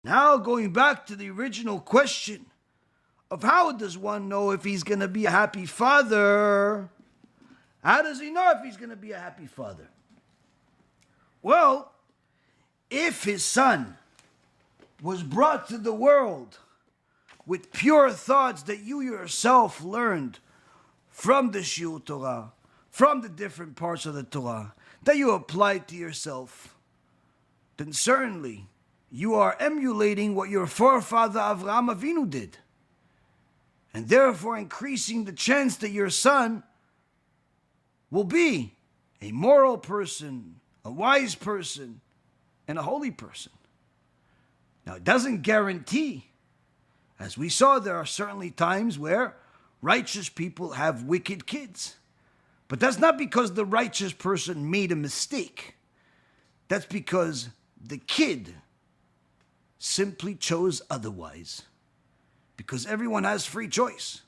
Now, going back to the original question of how does one know if he's going to be a happy father? How does he know if he's going to be a happy father? Well, if his son was brought to the world with pure thoughts that you yourself learned from the Shiur Torah, from the different parts of the Torah, that you applied to yourself, then certainly you are emulating what your forefather Avraham Avinu did, and therefore increasing the chance that your son will be a moral person, a wise person, and a holy person. Now, it doesn't guarantee. As we saw, there are certainly times where righteous people have wicked kids. But that's not because the righteous person made a mistake. That's because the kid simply chose otherwise. Because everyone has free choice.